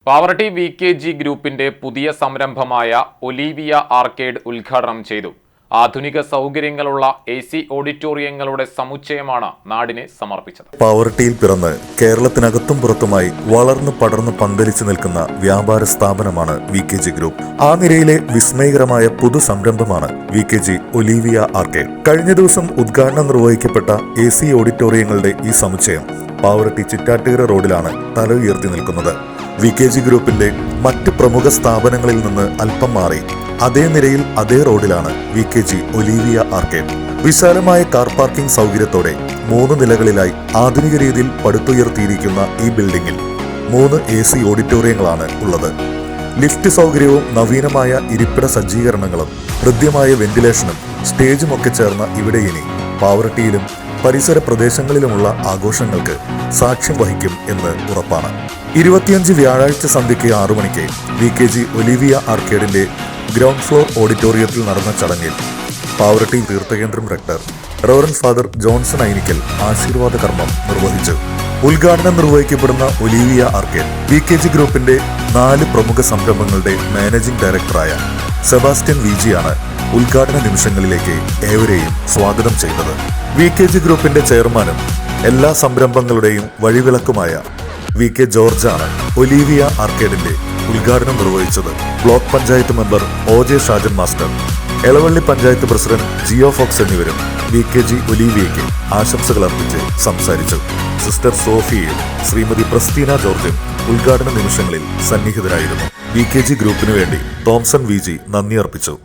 Pavaratti VKG ഗ്രൂപ്പിന്റെ പുതിയ സംരംഭമായ ഒലീവിയ ആർക്കേഡ് ഉദ്ഘാടനം ചെയ്തു. ആധുനിക സൗകര്യങ്ങളുള്ള AC ഓഡിറ്റോറിയങ്ങളുടെ സമുച്ചയമാണ് നാടിനെ സമർപ്പിച്ചത്. പാവറട്ടിയിൽ പിറന്ന് കേരളത്തിനകത്തും പുറത്തുമായി വളർന്നു പടർന്നു പന്തലിച്ചു നിൽക്കുന്ന വ്യാപാര സ്ഥാപനമാണ് VKG ഗ്രൂപ്പ്. ആ നിരയിലെ വിസ്മയകരമായ പുതു സംരംഭമാണ് VKG ഒലീവിയ ആർക്കേഡ്. കഴിഞ്ഞ ദിവസം ഉദ്ഘാടനം നിർവഹിക്കപ്പെട്ട AC ഓഡിറ്റോറിയങ്ങളുടെ ഈ സമുച്ചയം പാവറട്ടി ചിറ്റാട്ടുകര റോഡിലാണ് തല ഉയർത്തി നിൽക്കുന്നത്. VKG ഗ്രൂപ്പിന്റെ മറ്റ് പ്രമുഖ സ്ഥാപനങ്ങളിൽ നിന്ന് അല്പം മാറി അതേ നിരയിൽ അതേ റോഡിലാണ് VKG ഒലീവിയ ആർക്കേഡ്. വിശാലമായ കാർ പാർക്കിംഗ് സൗകര്യത്തോടെ 3 നിലകളിലായി ആധുനിക രീതിയിൽ പടുത്തുയർത്തിയിരിക്കുന്ന ഈ ബിൽഡിംഗിൽ 3 AC ഓഡിറ്റോറിയങ്ങളാണ് ഉള്ളത്. ലിഫ്റ്റ് സൗകര്യവും നവീനമായ ഇരിപ്പിട സജ്ജീകരണങ്ങളും ഹൃദ്യമായ വെന്റിലേഷനും സ്റ്റേജും ഒക്കെ ചേർന്ന ഇവിടെ ഇനി പാവറട്ടിയിലും പരിസര പ്രദേശങ്ങളിലുമുള്ള ആഘോഷങ്ങൾക്ക് സാക്ഷ്യം വഹിക്കും എന്ന് ഉറപ്പാണ്. 25 വ്യാഴാഴ്ച സന്ധ്യയ്ക്ക് 6 മണിക്ക് VKG ഒലീവിയ ആർക്കേഡിന്റെ ഗ്രൗണ്ട് ഫ്ലോർ ഓഡിറ്റോറിയത്തിൽ നടന്ന ചടങ്ങിൽ പാവറട്ടി തീർത്ഥകേന്ദ്രം rector reverend father Johnson Ainikkal ആശീർവാദ കർമ്മം നിർവഹിച്ചു. ഉദ്ഘാടനം നിർവഹിക്കപ്പെടുന്ന ഒലീവിയ ആർക്കേഡ് VKG ഗ്രൂപ്പിന്റെ 4 പ്രമുഖ സംരംഭങ്ങളുടെ മാനേജിംഗ് ഡയറക്ടറായ സെബാസ്റ്റ്യൻ വിജിയാണ് ഉദ്ഘാടന നിമിഷങ്ങളിലേക്ക് ഏവരെയും സ്വാഗതം ചെയ്തത്. VKG ഗ്രൂപ്പിന്റെ ചെയർമാനും എല്ലാ സംരംഭങ്ങളുടെയും വഴിവിളക്കുമായ VK ജോർജാണ് ഒലീവിയ ആർക്കേഡിന്റെ ഉദ്ഘാടനം നിർവഹിച്ചത്. Block panchayat member OJ Shajan master, Elavally panchayat president Jio Fox എന്നിവരും VKG ഒലീവിയയ്ക്ക് ആശംസകൾ അർപ്പിച്ച് സംസാരിച്ചു. സിസ്റ്റർ സോഫിയയും ശ്രീമതി പ്രസ്തീന ജോർജും ഉദ്ഘാടന നിമിഷങ്ങളിൽ സന്നിഹിതരായിരുന്നു. VKG ഗ്രൂപ്പിനു വേണ്ടി തോംസൺ VG നന്ദി അർപ്പിച്ചു.